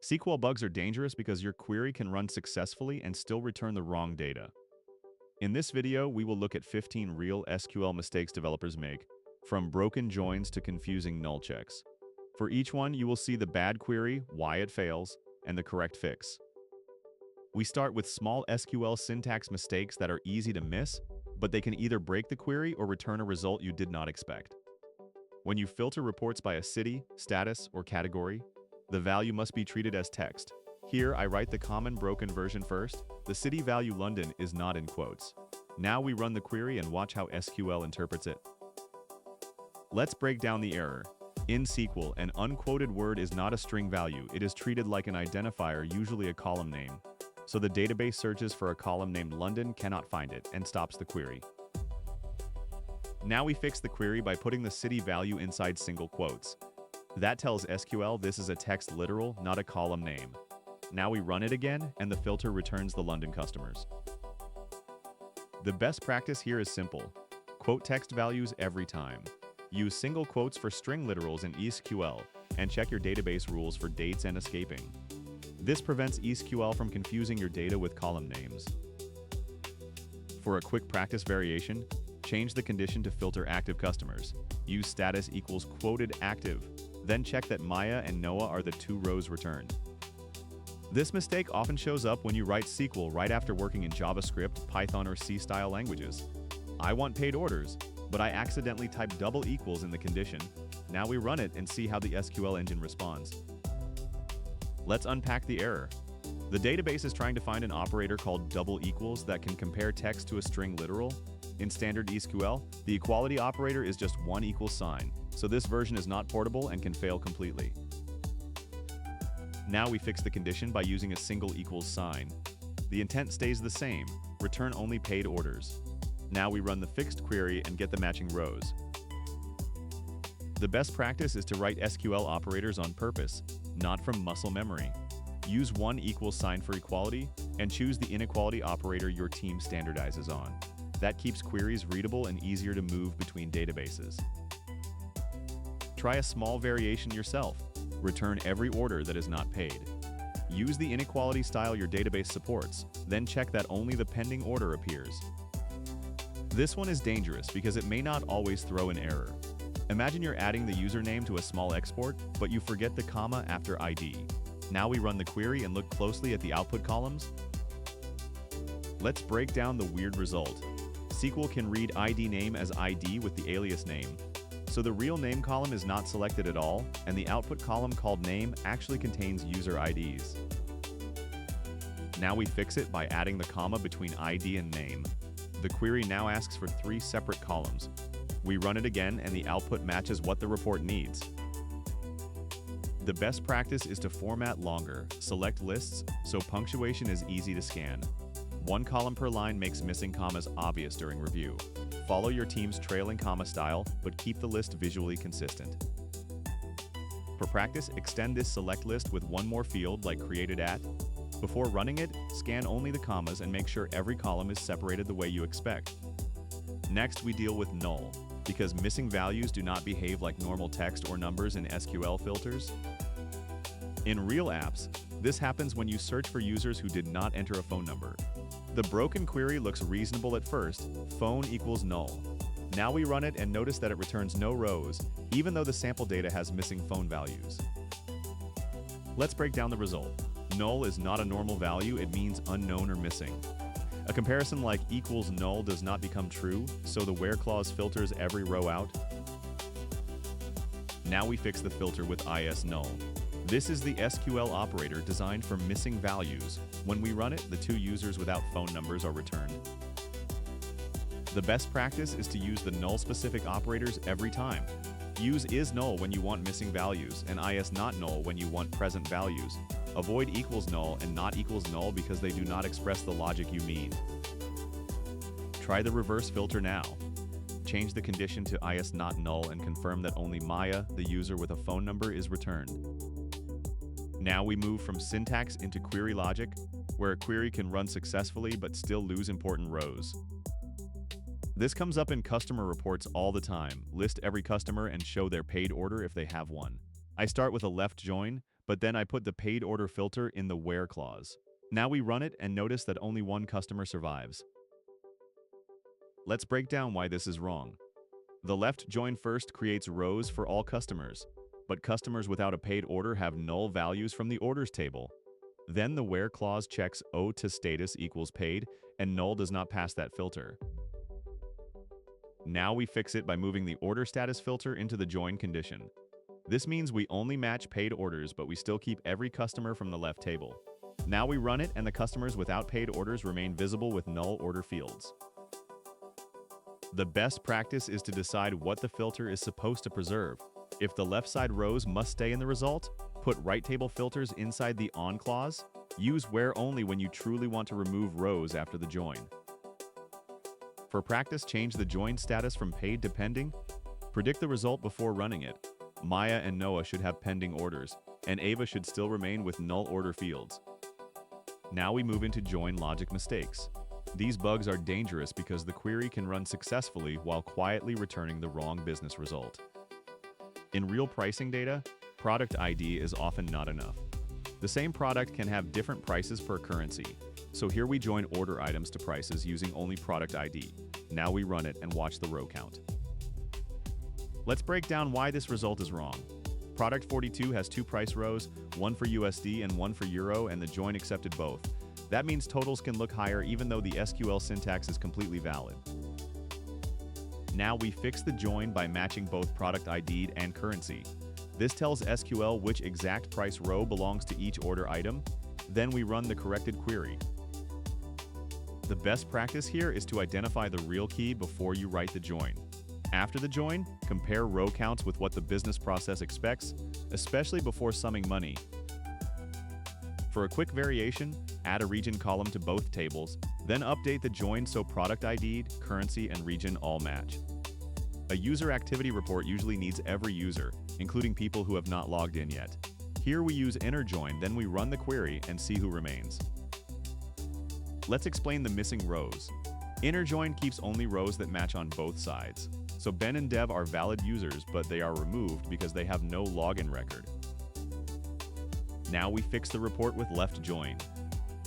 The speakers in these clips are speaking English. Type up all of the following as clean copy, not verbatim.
SQL bugs are dangerous because your query can run successfully and still return the wrong data. In this video, we will look at 15 real SQL mistakes developers make, from broken joins to confusing null checks. For each one, you will see the bad query, why it fails, and the correct fix. We start with small SQL syntax mistakes that are easy to miss, but they can either break the query or return a result you did not expect. When you filter reports by a city, status, or category, the value must be treated as text. Here, I write the common broken version first. The city value London is not in quotes. Now we run the query and watch how SQL interprets it. Let's break down the error. In SQL, an unquoted word is not a string value. It is treated like an identifier, usually a column name. So the database searches for a column named London, cannot find it, and stops the query. Now we fix the query by putting the city value inside single quotes. That tells SQL this is a text literal, not a column name. Now we run it again, and the filter returns the London customers. The best practice here is simple. Quote text values every time. Use single quotes for string literals in SQL, and check your database rules for dates and escaping. This prevents SQL from confusing your data with column names. For a quick practice variation, change the condition to filter active customers. Use status equals quoted active, then check that Maya and Noah are the two rows returned. This mistake often shows up when you write SQL right after working in JavaScript, Python, or C-style languages. I want paid orders, but I accidentally typed double equals in the condition. Now we run it and see how the SQL engine responds. Let's unpack the error. The database is trying to find an operator called double equals that can compare text to a string literal. In standard SQL, the equality operator is just one equals sign, so this version is not portable and can fail completely. Now we fix the condition by using a single equals sign. The intent stays the same, return only paid orders. Now we run the fixed query and get the matching rows. The best practice is to write SQL operators on purpose, not from muscle memory. Use one equals sign for equality, and choose the inequality operator your team standardizes on. That keeps queries readable and easier to move between databases. Try a small variation yourself. Return every order that is not paid. Use the inequality style your database supports, then check that only the pending order appears. This one is dangerous because it may not always throw an error. Imagine you're adding the username to a small export, but you forget the comma after ID. Now we run the query and look closely at the output columns. Let's break down the weird result. SQL can read ID name as ID with the alias name. So the real name column is not selected at all, and the output column called name actually contains user IDs. Now we fix it by adding the comma between ID and name. The query now asks for 3 separate columns. We run it again and the output matches what the report needs. The best practice is to format longer, select lists, so punctuation is easy to scan. 1 column per line makes missing commas obvious during review. Follow your team's trailing comma style, but keep the list visually consistent. For practice, extend this select list with one more field like created at. Before running it, scan only the commas and make sure every column is separated the way you expect. Next, we deal with null, because missing values do not behave like normal text or numbers in SQL filters. In real apps, this happens when you search for users who did not enter a phone number. The broken query looks reasonable at first, phone equals null. Now we run it and notice that it returns no rows, even though the sample data has missing phone values. Let's break down the result. Null is not a normal value, it means unknown or missing. A comparison like equals null does not become true, so the where clause filters every row out. Now we fix the filter with isNull. This is the SQL operator designed for missing values. When we run it, the 2 users without phone numbers are returned. The best practice is to use the null-specific operators every time. Use isNull when you want missing values, and isNotNull when you want present values. Avoid equals null and not equals null because they do not express the logic you mean. Try the reverse filter now. Change the condition to isNotNull and confirm that only Maya, the user with a phone number, is returned. Now we move from syntax into query logic, where a query can run successfully but still lose important rows. This comes up in customer reports all the time. List every customer and show their paid order if they have one. I start with a left join, but then I put the paid order filter in the where clause. Now we run it and notice that only one customer survives. Let's break down why this is wrong. The left join first creates rows for all customers, but customers without a paid order have null values from the orders table. Then the where clause checks O to status equals paid, and null does not pass that filter. Now we fix it by moving the order status filter into the join condition. This means we only match paid orders, but we still keep every customer from the left table. Now we run it and the customers without paid orders remain visible with null order fields. The best practice is to decide what the filter is supposed to preserve. If the left side rows must stay in the result, put right table filters inside the on clause. Use where only when you truly want to remove rows after the join. For practice, change the join status from paid to pending. Predict the result before running it. Maya and Noah should have pending orders, and Ava should still remain with null order fields. Now we move into join logic mistakes. These bugs are dangerous because the query can run successfully while quietly returning the wrong business result. In real pricing data, product ID is often not enough. The same product can have different prices per currency. So here we join order items to prices using only product ID. Now we run it and watch the row count. Let's break down why this result is wrong. Product 42 has two price rows, one for USD and one for Euro, and the join accepted both. That means totals can look higher even though the SQL syntax is completely valid. Now we fix the join by matching both product ID and currency. This tells SQL which exact price row belongs to each order item. Then we run the corrected query. The best practice here is to identify the real key before you write the join. After the join, compare row counts with what the business process expects, especially before summing money. For a quick variation, add a region column to both tables, then update the join so product ID, currency, and region all match. A user activity report usually needs every user, including people who have not logged in yet. Here we use inner join, then we run the query and see who remains. Let's explain the missing rows. Inner join keeps only rows that match on both sides. So Ben and Dev are valid users, but they are removed because they have no login record. Now we fix the report with left join.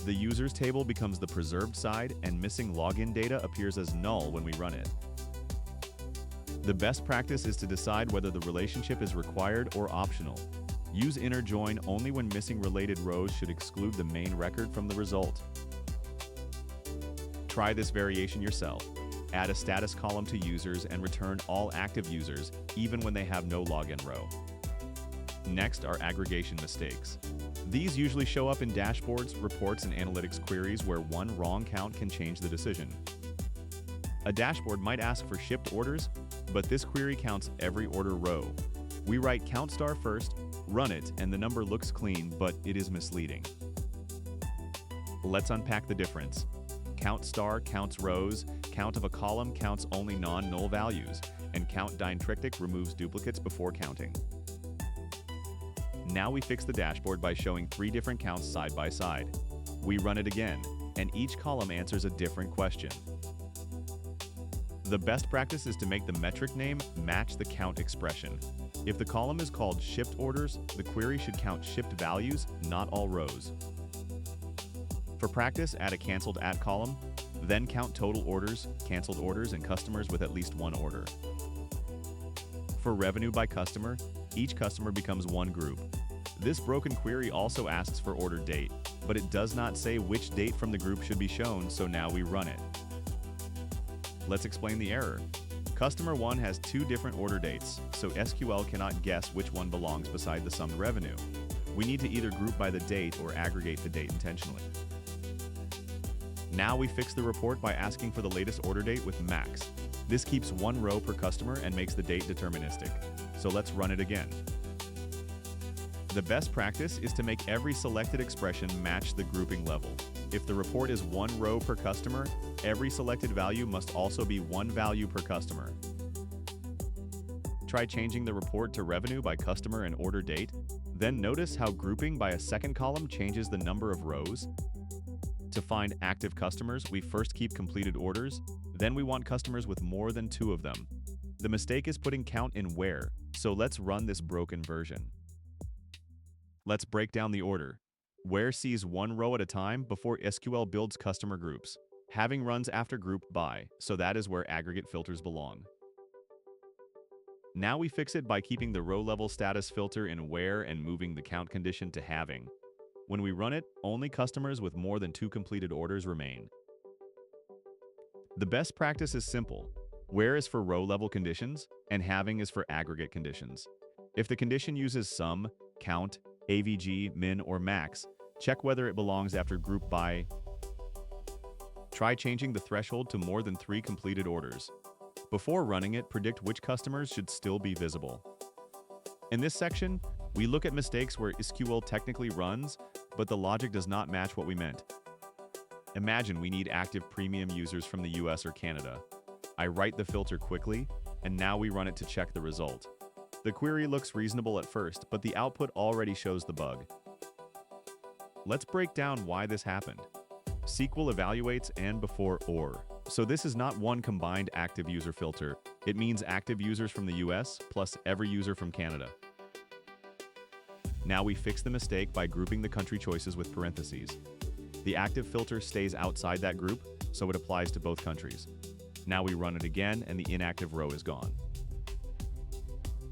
The users table becomes the preserved side, and missing login data appears as null when we run it. The best practice is to decide whether the relationship is required or optional. Use inner join only when missing related rows should exclude the main record from the result. Try this variation yourself. Add a status column to users and return all active users, even when they have no login row. Next are aggregation mistakes. These usually show up in dashboards, reports, and analytics queries where one wrong count can change the decision. A dashboard might ask for shipped orders, but this query counts every order row. We write count star first, run it, and the number looks clean, but it is misleading. Let's unpack the difference. Count star counts rows, count of a column counts only non-null values, and count diacritic removes duplicates before counting. Now we fix the dashboard by showing 3 different counts side by side. We run it again, and each column answers a different question. The best practice is to make the metric name match the count expression. If the column is called shipped orders, the query should count shipped values, not all rows. For practice, add a canceled at column, then count total orders, canceled orders, and customers with at least one order. For revenue by customer, each customer becomes one group. This broken query also asks for order date, but it does not say which date from the group should be shown, so now we run it. Let's explain the error. Customer 1 has 2 different order dates, so SQL cannot guess which one belongs beside the summed revenue. We need to either group by the date or aggregate the date intentionally. Now we fix the report by asking for the latest order date with max. This keeps one row per customer and makes the date deterministic. So let's run it again. The best practice is to make every selected expression match the grouping level. If the report is 1 row per customer, every selected value must also be 1 value per customer. Try changing the report to revenue by customer and order date. Then notice how grouping by a second column changes the number of rows. To find active customers, we first keep completed orders, then we want customers with more than 2 of them. The mistake is putting count in where, so let's run this broken version. Let's break down the order. Where sees one row at a time before SQL builds customer groups. Having runs after group by, so that is where aggregate filters belong. Now we fix it by keeping the row-level status filter in where and moving the count condition to having. When we run it, only customers with more than 2 completed orders remain. The best practice is simple. Where is for row-level conditions, and having is for aggregate conditions. If the condition uses sum, count, AVG, min, or max, check whether it belongs after group by. Try changing the threshold to more than 3 completed orders. Before running it, predict which customers should still be visible. In this section, we look at mistakes where SQL technically runs, but the logic does not match what we meant. Imagine we need active premium users from the US or Canada. I write the filter quickly, and now we run it to check the result. The query looks reasonable at first, but the output already shows the bug. Let's break down why this happened. SQL evaluates and before or. So this is not one combined active user filter. It means active users from the US plus every user from Canada. Now we fix the mistake by grouping the country choices with parentheses. The active filter stays outside that group, so it applies to both countries. Now we run it again and the inactive row is gone.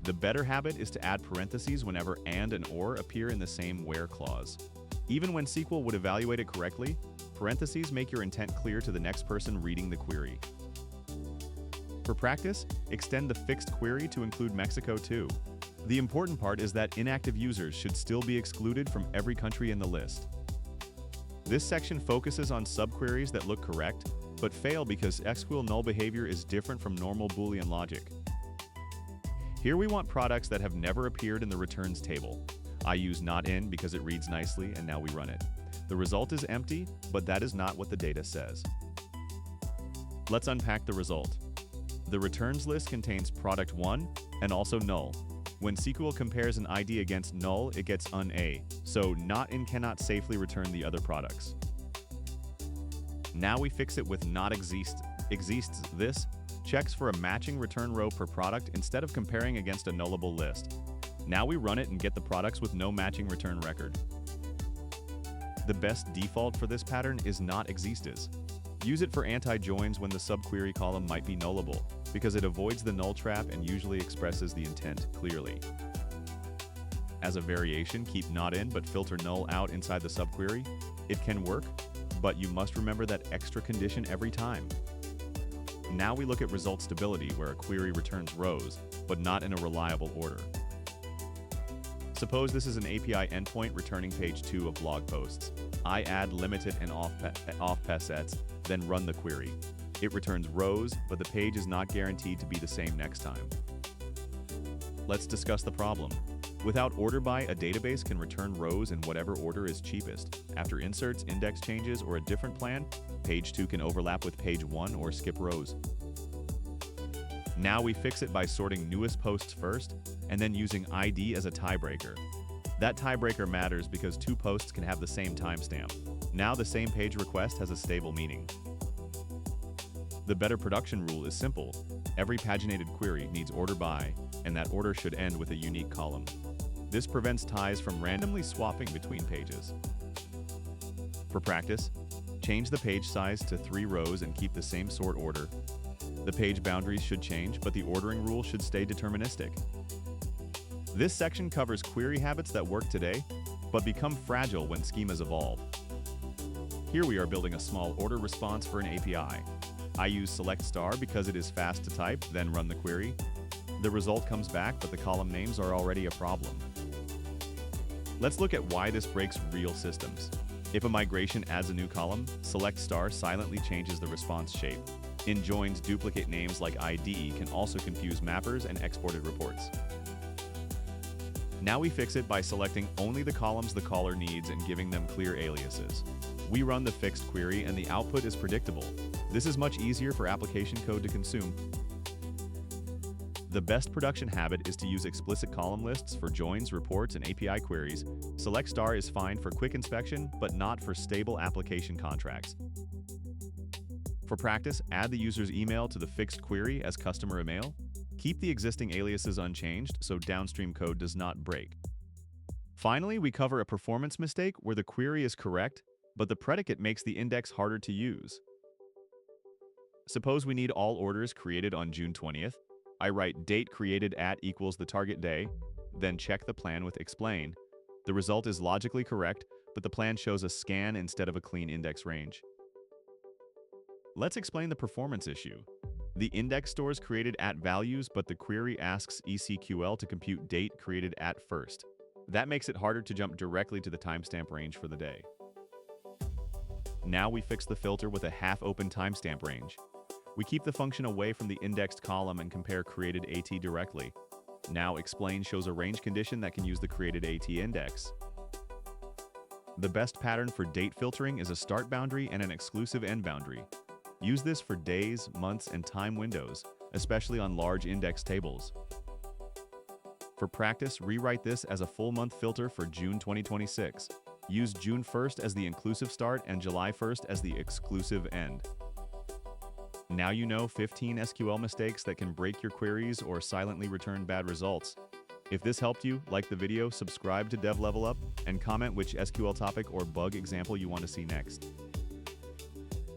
The better habit is to add parentheses whenever and or appear in the same where clause. Even when SQL would evaluate it correctly, parentheses make your intent clear to the next person reading the query. For practice, extend the fixed query to include Mexico too. The important part is that inactive users should still be excluded from every country in the list. This section focuses on subqueries that look correct, but fail because SQL null behavior is different from normal Boolean logic. Here we want products that have never appeared in the returns table. I use not in because it reads nicely, and now we run it. The result is empty, but that is not what the data says. Let's unpack the result. The returns list contains product 1 and also null. When SQL compares an ID against null, it gets un-a, so not in cannot safely return the other products. Now we fix it with not exists. This checks for a matching return row per product instead of comparing against a nullable list. Now we run it and get the products with no matching return record. The best default for this pattern is not exists. Use it for anti-joins when the subquery column might be nullable, because it avoids the null trap and usually expresses the intent clearly. As a variation, keep not in but filter null out inside the subquery. It can work, but you must remember that extra condition every time. Now we look at result stability, where a query returns rows, but not in a reliable order. Suppose this is an API endpoint returning page 2 of blog posts. I add limited and off sets, then run the query. It returns rows, but the page is not guaranteed to be the same next time. Let's discuss the problem. Without order by, a database can return rows in whatever order is cheapest. After inserts, index changes, or a different plan, page 2 can overlap with page 1 or skip rows. Now we fix it by sorting newest posts first, and then using ID as a tiebreaker. That tiebreaker matters because 2 posts can have the same timestamp. Now the same page request has a stable meaning. The better production rule is simple. Every paginated query needs order by, and that order should end with a unique column. This prevents ties from randomly swapping between pages. For practice, change the page size to 3 rows and keep the same sort order. The page boundaries should change, but the ordering rule should stay deterministic. This section covers query habits that work today, but become fragile when schemas evolve. Here we are building a small order response for an API. I use select star because it is fast to type, then run the query. The result comes back, but the column names are already a problem. Let's look at why this breaks real systems. If a migration adds a new column, select star silently changes the response shape. In joins, duplicate names like ID can also confuse mappers and exported reports. Now we fix it by selecting only the columns the caller needs and giving them clear aliases. We run the fixed query and the output is predictable. This is much easier for application code to consume. The best production habit is to use explicit column lists for joins, reports, and API queries. Select star is fine for quick inspection, but not for stable application contracts. For practice, add the user's email to the fixed query as customer email. Keep the existing aliases unchanged so downstream code does not break. Finally, we cover a performance mistake where the query is correct, but the predicate makes the index harder to use. Suppose we need all orders created on June 20th. I write date created at equals the target day, then check the plan with explain. The result is logically correct, but the plan shows a scan instead of a clean index range. Let's explain the performance issue. The index stores created at values, but the query asks SQL to compute date created at first. That makes it harder to jump directly to the timestamp range for the day. Now we fix the filter with a half-open timestamp range. We keep the function away from the indexed column and compare created AT directly. Now explain shows a range condition that can use the created AT index. The best pattern for date filtering is a start boundary and an exclusive end boundary. Use this for days, months, and time windows, especially on large index tables. For practice, rewrite this as a full month filter for June 2026. Use June 1st as the inclusive start and July 1st as the exclusive end. Now you know 15 SQL mistakes that can break your queries or silently return bad results. If this helped you, like the video, subscribe to Dev Level Up, and comment which SQL topic or bug example you want to see next.